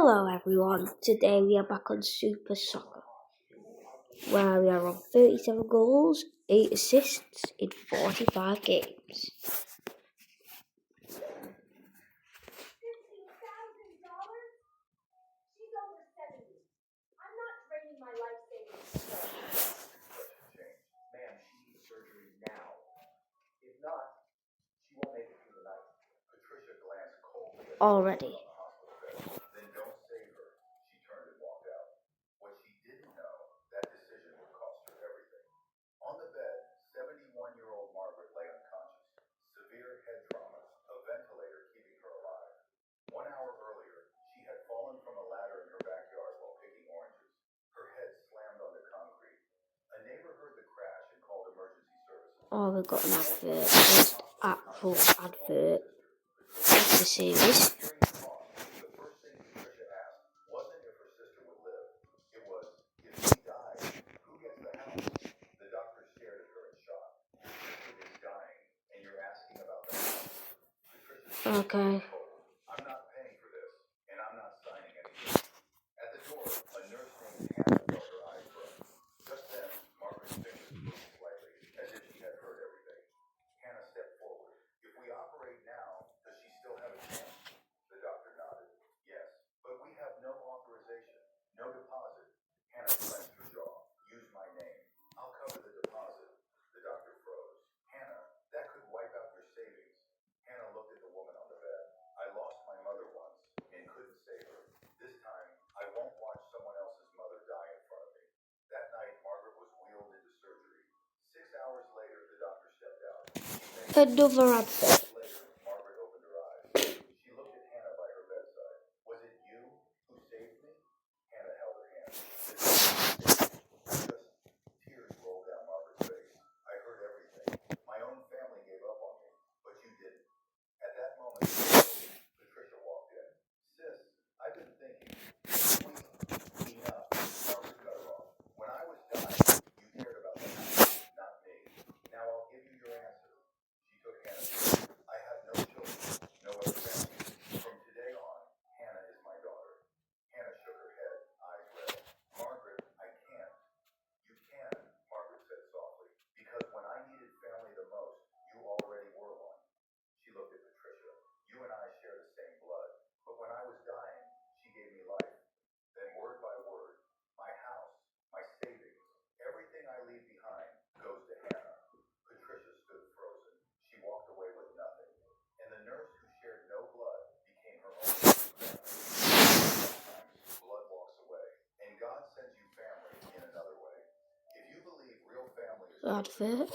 Hello everyone, today we are back on Super Soccer, where we are on 37 goals, 8 assists in 45 games. Already. Oh, we've got an advert. First actual advert of the series. Okay. Another advert. Advert.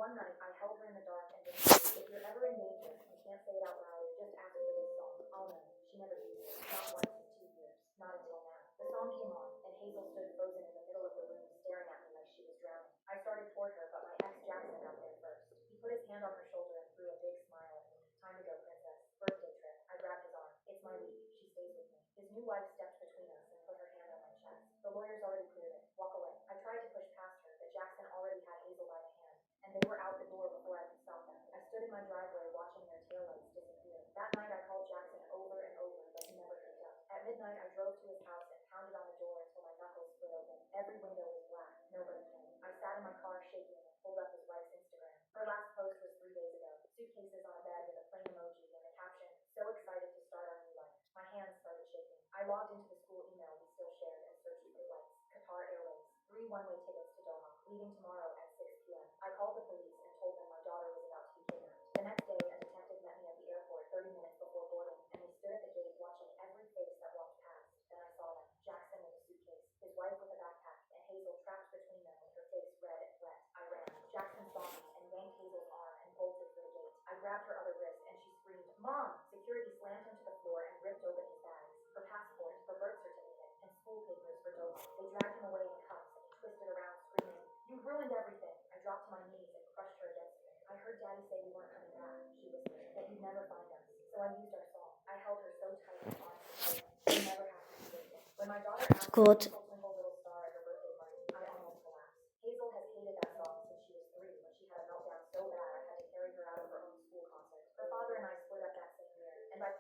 one night, I held her in the dark and whispered, if you're ever in danger, you can't say it out loud, just ask for this song. I'll know. She never used it. Not once in 2 years. Not until now. The song came on, and Hazel stood frozen in the middle of the room, staring at me like she was drowning. I started toward her, but my ex Jackson got there first. He put his hand on her shoulder and threw a big smile at me. Time to go, princess. Birthday trip. I grabbed his arm. It's my week. She stays with me. His new wife stepped between us and put her hand on my chest. The lawyer's already cleared it. Walk away. I tried to push past her, but Jackson already had Hazel by the hand, and they were out the door before I could stop them. I stood in my driveway watching their taillights disappear. That night I called Jackson over and over, but he never picked up. At midnight I drove to his house and pounded on the door until my knuckles split open. Every window was black. Nobody came. I sat in my car shaking and pulled up his wife's Instagram. Her last post was 3 days ago. Suitcases on a bed with a plain emoji and the caption, so excited to start our new life. My hands started shaking. I logged into the school email we still shared and searched for flights. Qatar Airways. 3 one-way tickets to Doha, leaving tomorrow at 6 p.m. I called the police and told them my daughter was about to be kidnapped. The next day, a detective met me at the airport 30 minutes before boarding, and we stood at the gate watching every face that walked past. Then I saw them. Jackson with a suitcase, his wife with a backpack, and Hazel trapped between them with her face red and wet. I ran. Jackson saw me and yanked Hazel's arm and bolted for the gate. I grabbed her other wrist and she screamed, Mom! Security slammed him to the floor and ripped open his bags. Her passport, her birth certificate, and school papers for Doha. They dragged him away in cuffs and he twisted around screaming, You've ruined everything! I dropped to my knees and crushed her against me. I heard Daddy say we weren't coming back, she whispered, that he'd never find us. So I used our song. I held her so tight and honestly, we never have to be different. When my daughter asked me Good. Twinkle Twinkle Little Star at her birthday party, I almost collapsed. Hazel has hated that song since she was 3 when she had a meltdown so bad I had to carry her out of her own school concert. Her father and I split up that same year, and by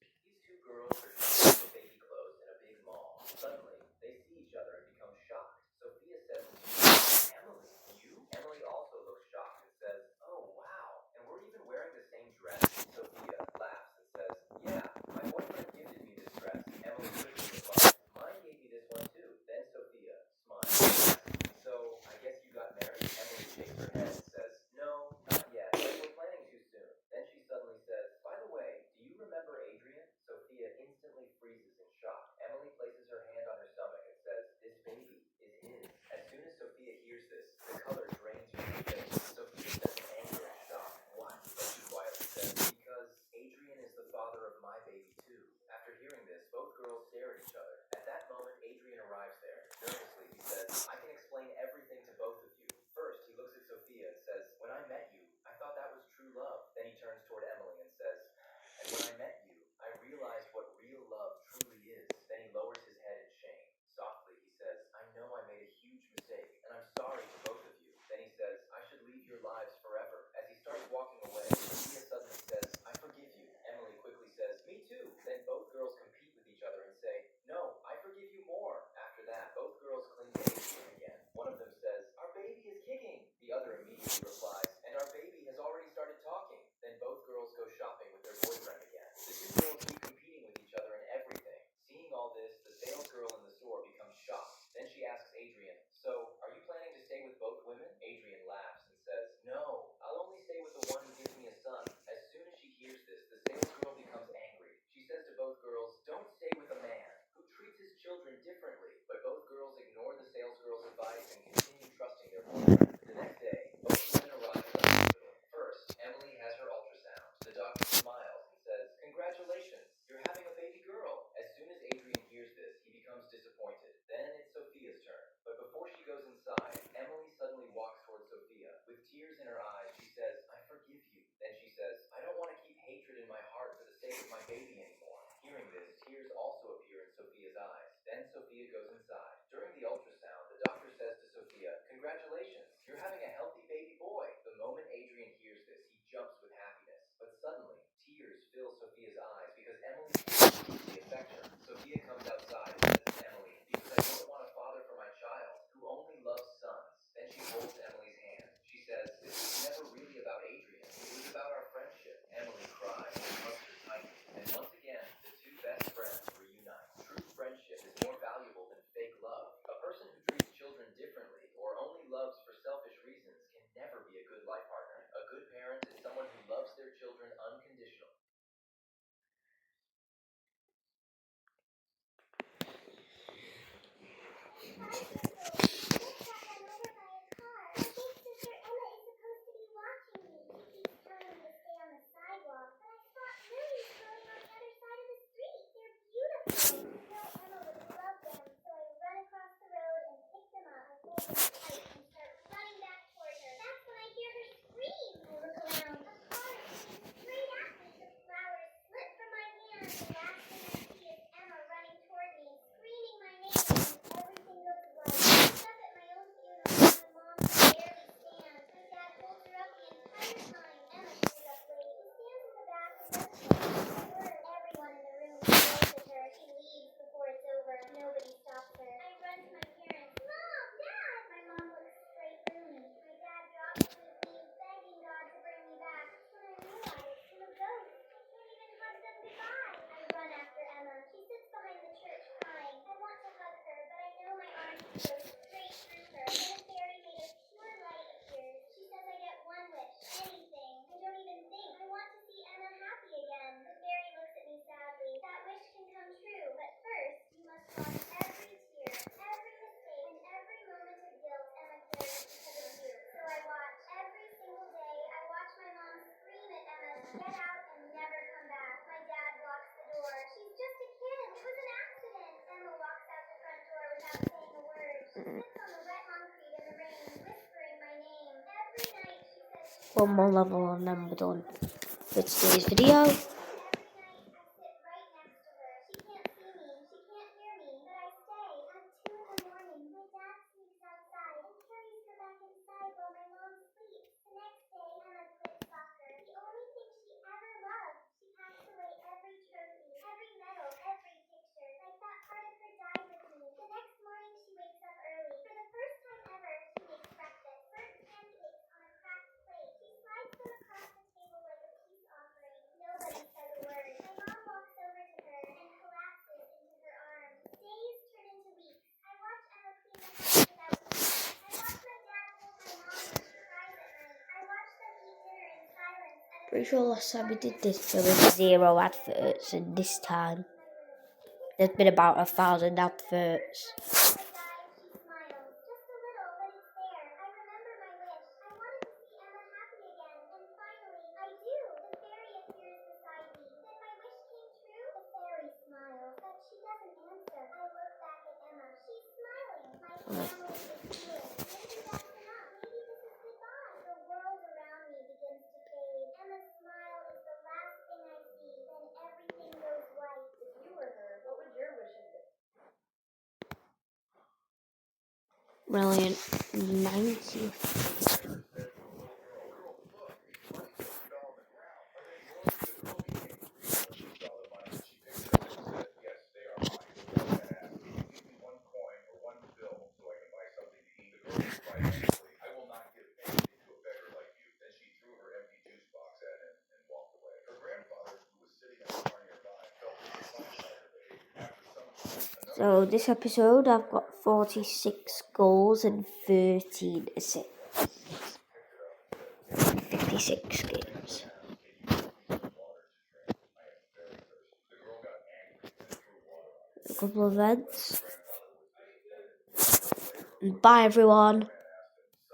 These two girls are shopping for baby clothes in a big mall. Suddenly, they see each other and become shocked. Sophia says, Emily, you? Emily also looks shocked and says, oh, wow. And we're even wearing the same dress. Sophia laughs and says, yeah, my boyfriend gifted me this dress start running back toward her. That's when I hear her scream. I look around. A car is coming straight at me. The flowers slip from my hand. The last thing I see is Emma running toward me, screaming my name, and everything goes white. I end up at my own funeral. My mom can barely stand. My dad holds her up the entire time. Emma shows up late. He stands in the back and doesn't say a word. Everyone in the room stares at her. She leaves before it's over. Nobody stops her. I run to my parents. Mom! Dad! My mom looks straight through me. My dad drops to his knees, begging God to bring me back. That's when I realize I'm a ghost. I can't even hug them goodbye. I run after Emma. She sits behind the church crying. I want to hug her, but I know my arms can go straight through her. Then a fairy made of pure light appears. She says I get one wish, anything. I don't even think. I want to see Emma happy again. The fairy looks at me sadly. That wish can come true, but first you must wash every tear, every mistake, and every moment of guilt Emma carries because of you. So I watch every single day. I watch my mom scream at Emma to get out and never come back. My dad locks the door. She's just a kid. It was an accident. Emma walks out the front door without saying a word. She sits on the wet concrete in the rain, whispering my name. Every night she says she's One more level and then we're done for today's video. Every night I sit right next to her. She can't see me, she can't hear me, but I stay. At 2 in the morning, my dad sneaks outside and carries her back inside while my mom sleeps. The next day, Emma quits soccer. The only thing she ever loved. She packed away every trophy, every medal, every picture. Like that part of her died with me. The next morning, she wakes up early. For the first time ever, she makes breakfast. Burnt pancakes on a cracked plate. She slides them across the table like a peace offering. Nobody says a word. My mom walks over to her and collapses into her arms. Days turn into weeks. I watch Emma clean the house without eating. I watch my dad hold my mom when she cries at night. I watch them eat dinner in silence. Pretty sure last time we did this there was 0 adverts, and this time there's been about 1,000 adverts. She smiles. Just a little, but it's there. I remember my wish. I wanted to see Emma happy again. And finally, I do. The fairy appears beside me. Then my wish came true. The fairy smiles, but she doesn't answer. I look back at Emma. She's smiling. My family is here. Maybe that's enough. Maybe this is goodbye. The world around me begins to fade. Emma's smile is the last thing I see. Then everything goes white. If you were her, what would your wish have been? Brilliant. 90. I will not give anything to a beggar like you. Then she threw her empty juice box at him and walked away. Her grandfather, who was sitting in the car nearby, felt blindsided after some So this episode I've got 46 goals and 13 assists. 56 games. A couple of events. And bye everyone.